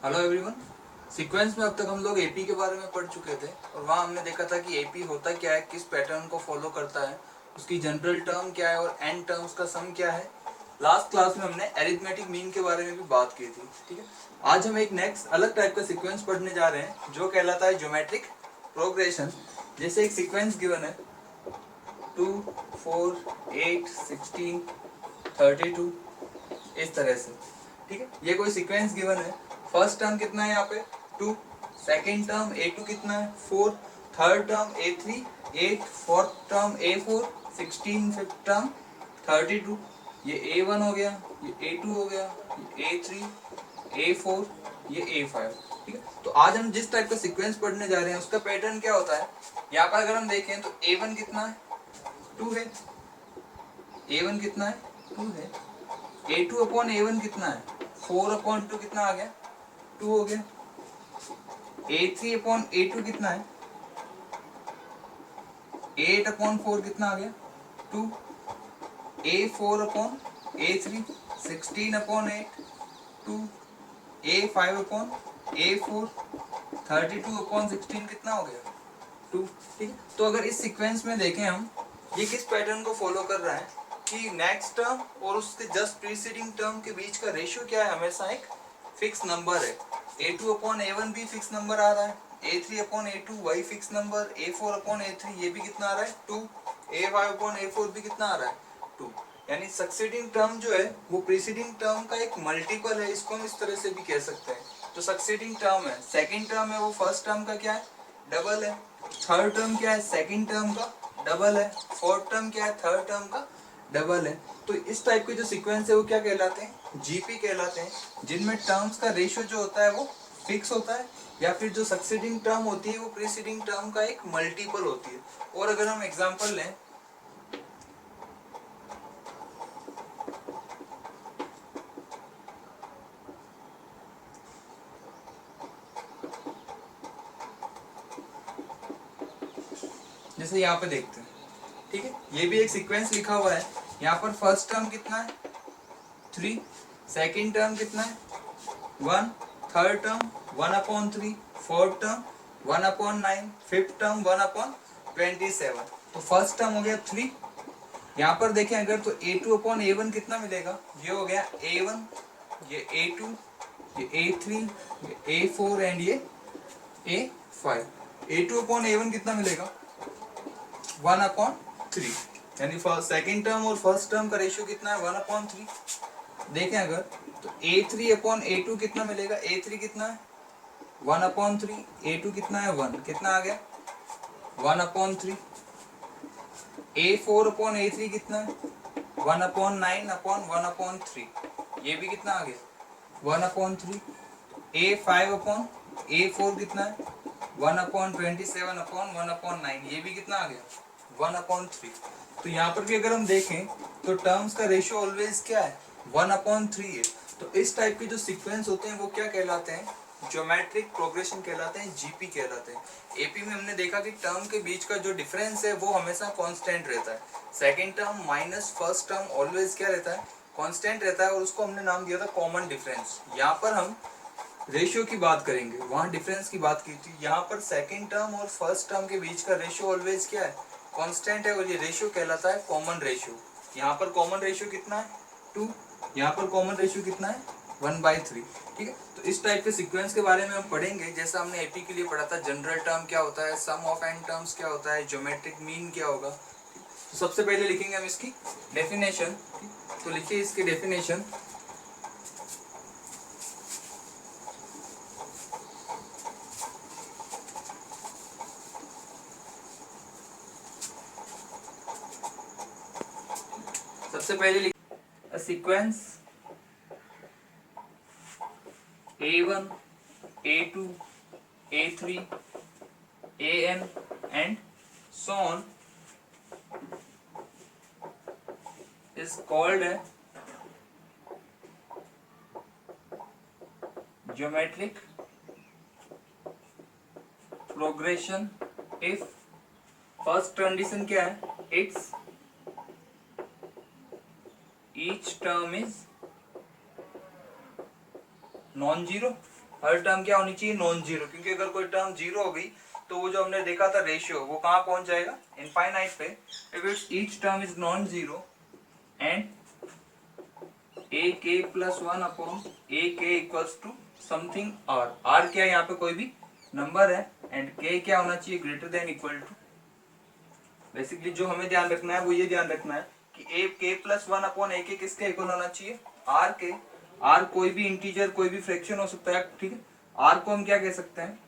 Hello everyone. Sequence में अब तक हम लोग एपी के बारे में पढ़ चुके थे और वहाँ हमने देखा था कि एपी होता क्या है, किस पैटर्न को फॉलो करता है, उसकी जनरल टर्म क्या है और एन टर्म्स का सम क्या है। लास्ट क्लास में हमने एरिथमेटिक मीन के बारे में भी बात की थी। ठीक है, आज हम एक नेक्स्ट अलग टाइप का सीक्वेंस पढ़ने जा रहे हैं जो कहलाता है ज्योमेट्रिक प्रोग्रेशन। जैसे एक सीक्वेंस गिवन है 2, 4, 8, 16, 32 इस तरह से। ठीक है, ये कोई सीक्वेंस गिवन है। फर्स्ट टर्म कितना है यहाँ पे 2, सेकेंड टर्म A2 कितना है 4, third term A3 8, fourth term A4 16, fifth term 32। ये A1 हो गया, ये A2 हो गया, ये A3, A4, ये A5। ठीक है, तो आज हम जिस टाइप का सीक्वेंस पढ़ने जा रहे हैं उसका पैटर्न क्या होता है। यहाँ पर अगर हम देखें तो A1 कितना है 2 है, A1 कितना है 2 है, A2 अपॉन A1 कितना है 4 अपॉन 2 कितना आ गया 2 हो गया। A3 अपॉन A2 कितना है 8 अपॉन 4 कितना आ गया 2। A4 upon A3 16 upon 8 2। A5 upon A4 32 upon 16 कितना हो गया 2। ठीक है, तो अगर इस सीक्वेंस में देखें हम ये किस पैटर्न को फॉलो कर रहा है कि नेक्स्ट टर्म और उसके जस्ट प्रीसीडिंग टर्म के बीच का रेशियो क्या है, हमेशा एक फिक्स नंबर है। A2 अपॉन A1 भी फिक्स नंबर आ रहा है, A3 अपॉन A2 वही fix number, A4 upon A3 ये भी कितना आ रहा है 2, A5 अपॉन A4 भी कितना आ रहा है 2। यानी सक्सीडिंग टर्म जो है वो प्रीसीडिंग टर्म का एक मल्टीपल है, इसको हम इस तरह से भी कह सकते हैं। जो सक्सीडिंग टर्म है, सेकेंड टर्म है वो फर्स्ट टर्म का क्या है डबल है, थर्ड टर्म क्या है सेकेंड टर्म का डबल है, फोर्थ टर्म क्या है थर्ड टर्म का डबल है। तो इस टाइप के जो सीक्वेंस है वो क्या कहलाते हैं जीपी कहलाते हैं, जिनमें टर्म्स का रेशियो जो होता है वो फिक्स होता है या फिर जो सक्सीडिंग टर्म होती है वो प्रीसीडिंग टर्म का एक मल्टीपल होती है। और अगर हम एग्जांपल लें जैसे यहाँ पे देखते हैं। ठीक है, ये भी एक सीक्वेंस लिखा हुआ है। यहाँ पर फर्स्ट टर्म कितना है 3, सेकेंड टर्म कितना है 1, third term 1 upon 3, fourth term 1 upon 9, fifth term 1 upon 27। तो फर्स्ट टर्म हो गया 3। यहाँ पर देखें अगर तो A2 अपॉन A1 कितना मिलेगा, ये हो गया A1, ये A2, ये A3, ये A4 एंड ये A5। A2 अपॉन A1 कितना मिलेगा 1 अपॉन 3। यानी सेकेंड टर्म और फर्स्ट टर्म का रेशियो कितना है 1 अपॉन 3। देखें अगर तो A3 अपॉन A2 कितना मिलेगा, A3 कितना है 1 अपॉन 3, A2 कितना है 1, कितना आ गया 1 अपॉन 3। A4 अपॉन A3 कितना है 1 अपॉन 9 अपॉन 1 अपॉन 3, ये भी कितना आ गया 1 अपॉन 3। A5 अपॉन A4 कितना है 1 अपॉन 27 अपॉन 1 अपॉन 9, ये भी कितना आ गया 1 अपॉन 3। तो यहाँ पर भी अगर हम देखें तो टर्म्स का रेशियो ऑलवेज क्या है 1 अपॉन 3 है। तो इस टाइप के जो सीक्वेंस होते हैं वो क्या कहलाते हैं ज्योमेट्रिक प्रोग्रेशन कहलाते हैं, जीपी कहलाते हैं। एपी में हमने देखा कि टर्म के बीच का जो डिफरेंस है वो हमेशा कांस्टेंट रहता है। Second term minus first term always क्या रहता है कांस्टेंट रहता है और उसको हमने नाम दिया था कॉमन डिफरेंस। यहाँ पर हम रेशियो की बात करेंगे, वहां डिफरेंस की बात की थी। यहाँ पर सेकंड टर्म और फर्स्ट टर्म के बीच का रेशियो ऑलवेज क्या है कांस्टेंट है और ये रेशियो कहलाता है कॉमन रेशियो। यहाँ पर कॉमन रेशियो कितना है 2, यहाँ पर कॉमन रेशियो कितना है 1/3। ठीक है, तो इस टाइप के सीक्वेंस के बारे में हम पढ़ेंगे जैसा हमने एपी के लिए पढ़ा था। जनरल टर्म क्या होता है, सम ऑफ एन टर्म्स क्या होता है, ज्योमेट्रिक मीन क्या होगा। तो सबसे पहले लिखेंगे हम इसकी डेफिनेशन। तो लिखिए इसकी डेफिनेशन। सबसे पहले लिख a sequence A1, A2, A3, AN and so on is called a geometric progression if first condition क्या है its each term is non zero her term क्या होनी चाहिए, नॉन जीरो, क्योंकि अगर कोई टर्म जीरो हो गई तो वो जो हमने देखा था रेशियो वो कहाँ पहुंच जाएगा, इनफाइनाइट पे। If it's each term is non zero and A K plus one upon A K equals to something R, R क्या है यहाँ पे कोई भी नंबर है, एंड के क्या होना चाहिए, greater than equal to. Basically जो हमें ध्यान रखना है वो ये ध्यान रखना है कि ए K plus one upon A के किसके इक्वल होना चाहिए, आर के। आर कोई भी इंटीजर कोई भी फ्रैक्शन हो सकता है, ठीक है। आर को हम क्या कह सकते हैं,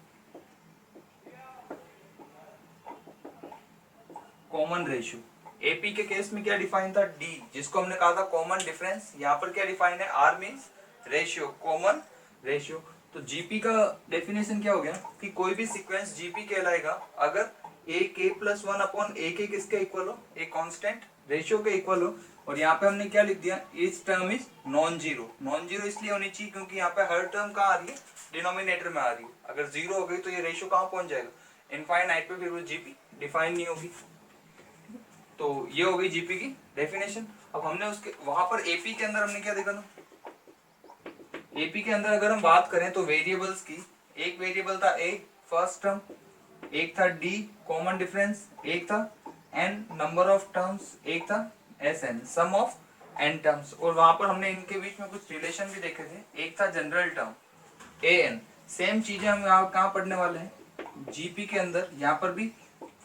कॉमन रेशियो। एपी के केस में क्या डिफाइन था, डी, जिसको हमने कहा था कॉमन डिफरेंस, यहाँ पर क्या डिफाइन है, R means ratio, common ratio. तो जीपी का डेफिनेशन क्या हो गया कि कोई भी सीक्वेंस जीपी कहलाएगा अगर ए K plus one upon A के किसके इक्वल हो, ए कांस्टेंट रेशियो के इक्वल हो। और यहाँ पे हमने क्या लिख दिया, each term is non zero. Non zero इसलिए होनी चाहिए क्योंकि यहाँ पे हर टर्म कहाँ आ रही है, डिनोमिनेटर में आ रही है। अगर जीरो हो गई तो ये रेशियो कहाँ पहुंच जाएगा, इनफाइनाइट पे, फिर वो जीपी डिफाइन नहीं होगी। तो ये हो गई जीपी की डेफिनेशन। अब हमने उसके वहां पर एपी के अंदर हमने क्या देखा था, एपी के अंदर अगर हम बात करें तो वेरिएबल्स की, एक वेरिएबल था ए फर्स्ट टर्म, एक था डी कॉमन डिफरेंस, एक था एन नंबर ऑफ टर्म्स, एक था S N sum of N terms. और वहां पर हमने इनके बीच में कुछ रिलेशन भी देखे थे, एक था general term A N. Same चीजें हम यहाँ कहाँ पढ़ने वाले हैं, जीपी के अंदर। यहाँ पर भी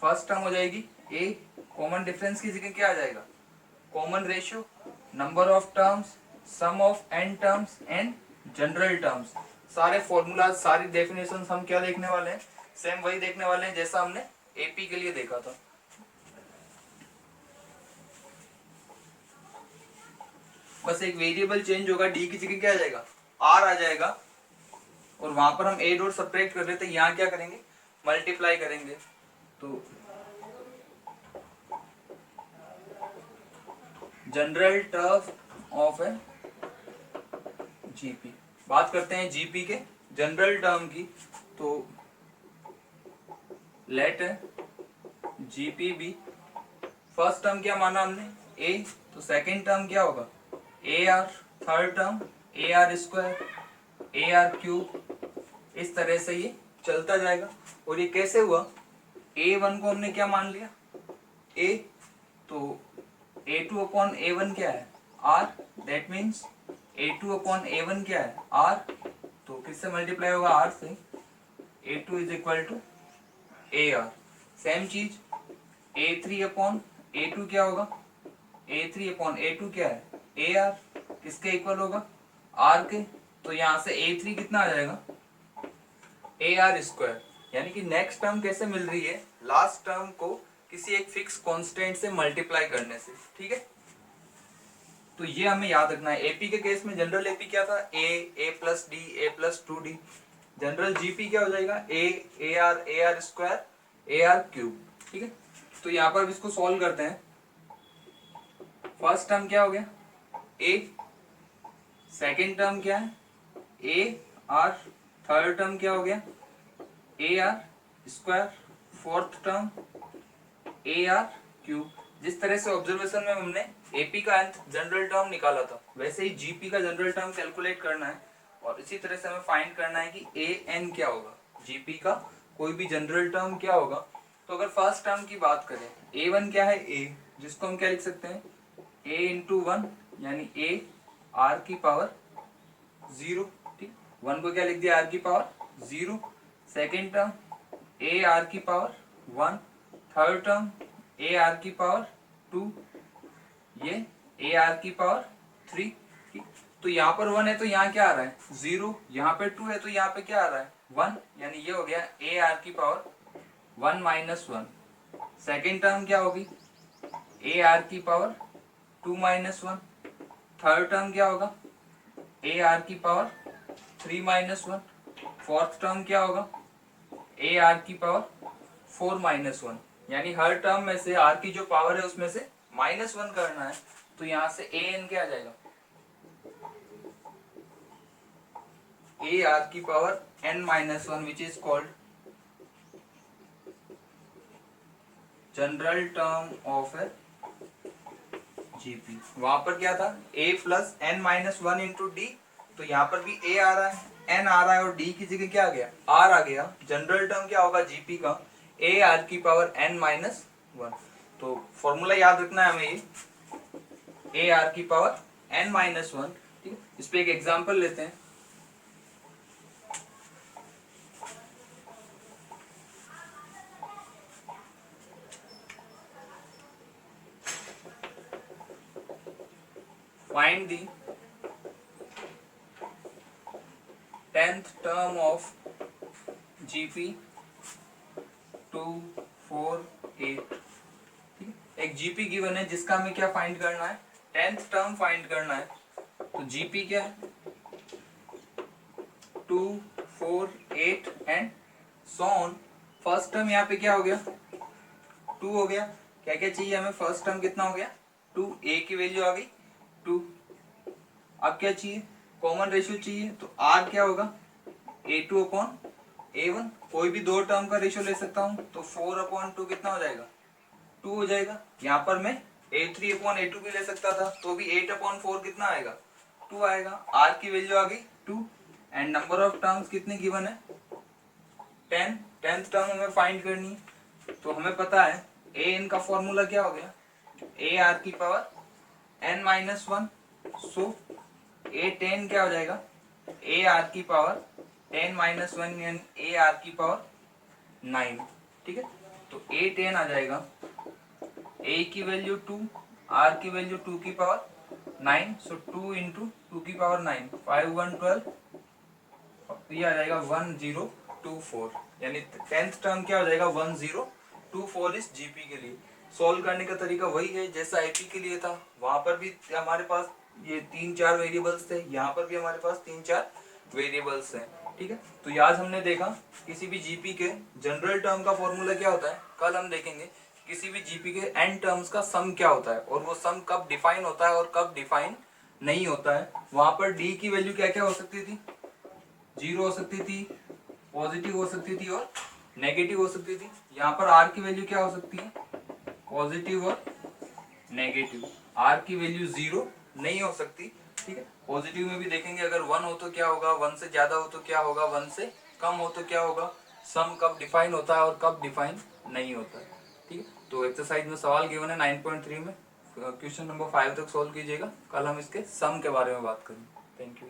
फर्स्ट टर्म हो जाएगी ए, कॉमन डिफरेंस की जगह क्या आ जाएगा, common ratio, number of terms, sum of N terms and general terms. सारे फॉर्मूला सारी डेफिनेशन हम क्या देखने वाले हैं, सेम वही देखने वाले हैं जैसा हमने एपी के लिए देखा था। बस एक वेरिएबल चेंज होगा, डी की जगह क्या आ जाएगा, आर आ जाएगा। और वहां पर हम ए डॉट सब्ट्रैक्ट कर रहे थे, यहाँ क्या करेंगे, मल्टीप्लाई करेंगे। तो general term of a GP, बात करते हैं जीपी के जनरल टर्म की। तो let GP be, first term क्या माना हमने ए, तो सेकंड टर्म क्या होगा A R, third term A R square, A R cube, इस तरह से ये चलता जाएगा। और ये कैसे हुआ, ए वन को हमने क्या मान लिया ए, तो A two upon A one क्या है R, that means A two upon A one क्या है आर। तो किससे मल्टीप्लाई होगा, आर से। A two is equal to A R. Same चीज A three upon A two क्या होगा, A three upon A two क्या है ए आर, किसके इक्वल होगा आर के। तो यहां से ए थ्री कितना आ जाएगा ए आर स्क्वायर। यानी कि नेक्स्ट टर्म कैसे मिल रही है, लास्ट टर्म को किसी एक फिक्स कांस्टेंट से मल्टीप्लाई करने से, ठीक है। तो ये हमें याद रखना है। एपी के केस में जनरल एपी क्या था, A plus D, A plus two D. General GP क्या हो जाएगा, A R square, A R cube, ठीक है। तो यहाँ पर इसको सॉल्व करते हैं। फर्स्ट टर्म क्या हो गया ए, सेकेंड टर्म क्या है ए आर, थर्ड टर्म क्या हो गया A R square, fourth term A R cube. जिस तरह से ऑब्जर्वेशन में हमने एपी का nth जनरल टर्म निकाला था, वैसे ही जीपी का जनरल टर्म कैलकुलेट करना है। और इसी तरह से हमें फाइंड करना है कि ए एन क्या होगा, जीपी का कोई भी जनरल टर्म क्या होगा। तो अगर फर्स्ट टर्म की बात करें, ए वन क्या है ए, जिसको हम क्या लिख सकते हैं ए इंटू वन, यानी ए आर की पावर जीरो, ठीक। वन को क्या लिख दिया आर की power zero. Second term A R की power one, third term A R की पावर टू, ये ए आर की पावर थ्री, ठीक। तो यहाँ पर वन है तो यहाँ क्या आ रहा है जीरो, यहाँ पे टू है तो यहाँ पे क्या आ रहा है वन, यानी ये हो गया ए आर की power one minus one. Second term क्या होगी ए आर की power two minus one. Third term क्या होगा ए आर की power three minus one. Fourth term क्या होगा ए आर की पावर फोर माइनस वन। यानी हर टर्म में से आर की जो पावर है उसमें से माइनस वन करना है। तो यहां से ए एन क्या आ जाएगा ए आर की power N minus one, which is called general term of a GP. वहां पर क्या था A plus N minus one into D, तो यहाँ पर भी ए आ रहा है, एन आ रहा है और डी की जगह क्या आ गया, आर आ गया, जनरल टर्म क्या होगा जीपी का, ए आर की पावर एन माइनस वन। तो फॉर्मूला याद रखना है हमें ये, ए आर की पावर एन माइनस वन। ठीक है, इस पे एक एग्जांपल लेते हैं। Find the 10th term of GP 2 4 8। ठीक है, एक जीपी गिवन है जिसका हमें क्या फाइंड करना है, 10th टर्म फाइंड करना है। तो जीपी क्या है, 2 4 8 and so on. First term यहाँ पे क्या हो गया, 2 हो गया। क्या क्या चाहिए हमें, फर्स्ट टर्म कितना हो गया 2, ए की वैल्यू आ गई 2। अब क्या चाहिए, कॉमन रेशियो चाहिए, तो आर क्या होगा A2 अपॉन A1। कोई भी दो टर्म का रेशियो ले सकता हूं, तो 4/2 कितना हो जाएगा 2 हो जाएगा। यहाँ पर मैं A3 अपॉन A2 भी ले सकता था, तो भी 8/4 कितना आएगा 2 आएगा। आर की वैल्यू आ गई 2 एंड नंबर ऑफ टर्म्स कितने गिवन है 10। 10th टर्म हमें फाइंड करनी है, तो हमें पता है ए एन का फॉर्मूला क्या हो गया, ए आर की पावर एन माइनस वन। सो ए 10 क्या हो जाएगा, ए आर की पावर 10 माइनस वन यानी ए आर की पावर 9। ठीक है, तो ए 10 आ जाएगा, ए की वैल्यू 2, आर की वैल्यू 2 की पावर 9। सो 2 इंटू 2 की पावर 9, 5 1 12, ये आ जाएगा 1024। यानी 10th टर्म क्या हो जाएगा 1024 इस जीपी के लिए। सॉल्व करने का तरीका वही है जैसा आईपी के लिए था, वहां पर भी हमारे पास ये 3-4 वेरिएबल्स थे, यहाँ पर भी हमारे पास 3-4 वेरिएबल्स हैं। ठीक है, तो आज हमने देखा किसी भी जीपी के जनरल टर्म का फॉर्मूला क्या होता है, कल हम देखेंगे किसी भी जीपी के एन टर्म्स का सम क्या होता है और वो सम कब डिफाइन होता है और कब डिफाइन नहीं होता है। वहां पर डी की वैल्यू क्या क्या हो सकती थी, 0 हो सकती थी, पॉजिटिव हो सकती थी और नेगेटिव हो सकती थी। यहाँ पर आर की वैल्यू क्या हो सकती है, पॉजिटिव और नेगेटिव। आर की वैल्यू 0 नहीं हो सकती। ठीक है, पॉजिटिव में भी देखेंगे अगर 1 हो तो क्या होगा, 1 से ज्यादा हो तो क्या होगा, 1 से कम हो तो क्या होगा, सम कब डिफाइन होता है और कब डिफाइन नहीं होता है। ठीक है, तो एक्सरसाइज में सवाल गिवन है 9.3 में, क्वेश्चन नंबर 5 तक सोल्व कीजिएगा। कल हम इसके सम के बारे में बात करेंगे। Thank you.